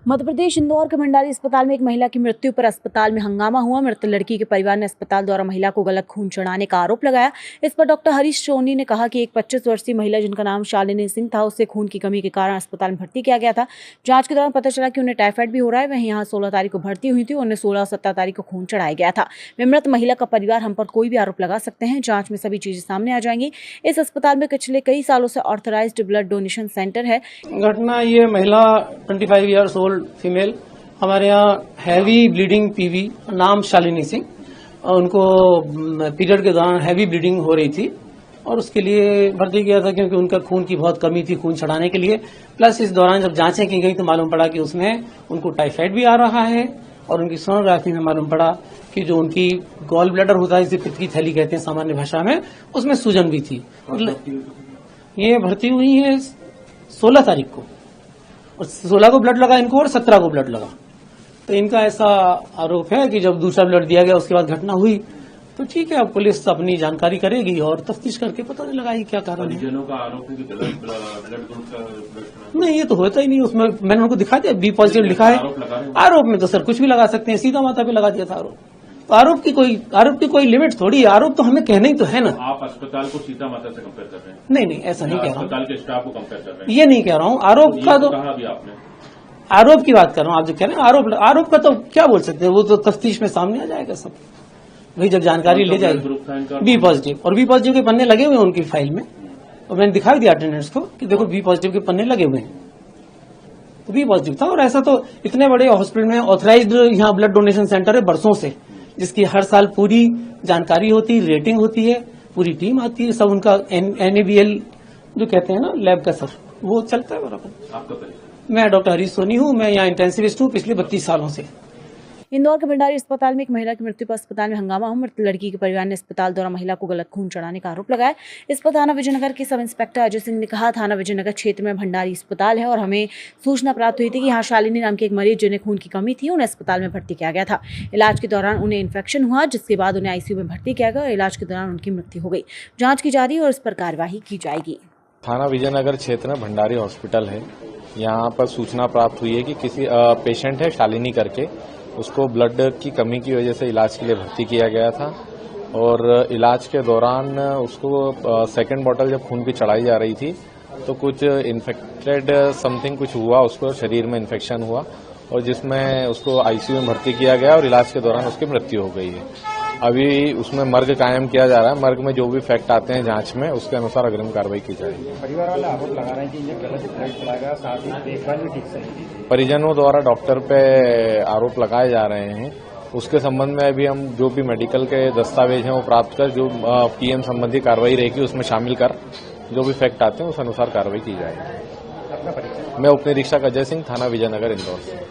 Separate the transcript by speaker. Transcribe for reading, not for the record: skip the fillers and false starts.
Speaker 1: मध्य प्रदेश इंदौर के भंडारी अस्पताल में एक महिला की मृत्यु पर अस्पताल में हंगामा हुआ। मृत लड़की के परिवार ने अस्पताल द्वारा महिला को गलत खून चढ़ाने का आरोप लगाया। इस पर डॉक्टर हरीश सोनी ने कहा कि एक 25 वर्षीय महिला जिनका नाम शालिनी सिंह था, उसे खून की कमी के कारण अस्पताल में भर्ती किया गया था। जांच के दौरान पता चला कि उन्हें टाइफाइड भी हो रहा है। वह यहाँ 16 तारीख को भर्ती हुई थी। उन्हें 16 और 17 तारीख को खून चढ़ाया गया था। मृत महिला का परिवार हम पर कोई भी आरोप लगा सकते हैं। जांच में सभी चीजें सामने आ जाएंगी। इस अस्पताल में पिछले कई सालों से ऑथराइज्ड ब्लड डोनेशन सेंटर है।
Speaker 2: घटना ये महिला 25 ईयर्स ओल्ड फीमेल, हमारे यहाँ हैवी ब्लीडिंग पीवी, नाम शालिनी सिंह, उनको पीरियड के दौरान हैवी ब्लीडिंग हो रही थी और उसके लिए भर्ती किया था क्योंकि उनका खून की बहुत कमी थी खून चढ़ाने के लिए। प्लस इस दौरान जब जांचें की गई तो मालूम पड़ा कि उसमें उनको टाइफाइड भी आ रहा है और उनकी सोनोग्राफी में मालूम पड़ा कि जो उनकी गॉल ब्लैडर होता है, जिसे पित्त की थैली कहते हैं सामान्य भाषा में, उसमें सूजन भी थी। ये भर्ती हुई है 16 तारीख को और 16 को ब्लड लगा इनको और 17 को ब्लड लगा। तो इनका ऐसा आरोप है कि जब दूसरा ब्लड दिया गया उसके बाद घटना हुई तो ठीक है, अब पुलिस अपनी जानकारी करेगी और तफ्तीश करके पता नहीं लगाएगी क्या कारण है।
Speaker 3: परिजनों का आरोप है कि गलत ब्लड ग्रुप का
Speaker 2: नहीं, ये तो होता ही नहीं। उसमें मैंने उनको दिखा दिया बी पॉजिटिव लिखा है। आरोप में तो सर कुछ भी लगा सकते हैं, सीधा माथा पे लगा दिया था आरोप। तो आरोप की कोई लिमिट थोड़ी है। आरोप तो हमें कहना ही तो है ना।
Speaker 3: आप अस्पताल को सीता माता से कंपेयर कर रहे हैं?
Speaker 2: नहीं, ऐसा नहीं कह रहा हूँ।
Speaker 3: अस्पताल के स्टाफ को कंपेयर कर रहे हैं?
Speaker 2: ये नहीं कह रहा हूँ। आरोप का तो
Speaker 3: कहा भी आपने,
Speaker 2: आरोप की बात कर रहा हूँ। आप जो कह रहे हैं आरोप का तो क्या बोल सकते हैं, वो तो तफ्तीश में सामने आ जाएगा सब। वही जब जानकारी ले जाएगी। बी पॉजिटिव, और बी पॉजिटिव के पन्ने लगे हुए हैं उनकी फाइल में, और मैंने दिखाई दिया अटेंडेंट्स को कि देखो बी पॉजिटिव के पन्ने लगे हुए हैं। तो बी पॉजिटिव था। और ऐसा तो इतने बड़े हॉस्पिटल में ऑथराइज्ड यहाँ ब्लड डोनेशन सेंटर है बरसों से, जिसकी हर साल पूरी जानकारी होती, रेटिंग होती है, पूरी टीम आती है, सब उनका NABL जो कहते हैं ना लैब का सर, वो चलता है बराबर।
Speaker 3: आपका परिचय?
Speaker 2: मैं डॉक्टर हरीश सोनी हूँ। मैं यहाँ इंटेंसिविस्ट हूँ पिछले 32 सालों से।
Speaker 1: इंदौर के भंडारी अस्पताल में एक महिला की मृत्यु पर अस्पताल में हंगामा हुआ। मृत लड़की के परिवार ने अस्पताल द्वारा महिला को गलत खून चढ़ाने का आरोप लगाया। इस पर थाना विजयनगर के सब इंस्पेक्टर अजय सिंह ने कहा, थाना विजयनगर क्षेत्र में भंडारी अस्पताल है और हमें सूचना प्राप्त हुई थी कि यहाँ शालिनी नाम की एक मरीज जिन्हें खून की कमी थी, उन्हें अस्पताल में भर्ती किया गया था। इलाज के दौरान उन्हें इन्फेक्शन हुआ, जिसके बाद उन्हें ICU में भर्ती किया गया और इलाज के दौरान उनकी मृत्यु हो गई। जाँच की जा रही है और इस पर कार्यवाही की जाएगी।
Speaker 4: थाना विजयनगर क्षेत्र में भंडारी हॉस्पिटल है। यहाँ पर सूचना प्राप्त हुई है कि किसी पेशेंट है शालिनी करके, उसको ब्लड की कमी की वजह से इलाज के लिए भर्ती किया गया था और इलाज के दौरान उसको सेकंड बोतल जब खून की चढ़ाई जा रही थी तो कुछ इन्फेक्टेड समथिंग कुछ हुआ, उसको शरीर में इन्फेक्शन हुआ और जिसमें उसको ICU में भर्ती किया गया और इलाज के दौरान उसकी मृत्यु हो गई है। अभी उसमें मर्ग कायम किया जा रहा है। मर्ग में जो भी फैक्ट आते हैं जांच में, उसके अनुसार अग्रिम कार्रवाई की जाएगी।
Speaker 5: परिवार वाले आरोप लगा रहे हैं कि ये गलत ब्लड चढ़ाएगा, साथ ही देखभाल भी ठीक से नहीं की।
Speaker 4: परिजनों द्वारा डॉक्टर पे आरोप लगाए जा रहे हैं। उसके संबंध में अभी हम जो भी मेडिकल के दस्तावेज हैं वो प्राप्त कर, जो PM संबंधी कार्रवाई रहेगी उसमें शामिल कर, जो भी फैक्ट आते हैं उस अनुसार कार्रवाई की जाएगी।
Speaker 5: अपना परिचय?
Speaker 4: मैं उपनिरीक्षक अजय सिंह, थाना विजयनगर, इंदौर से।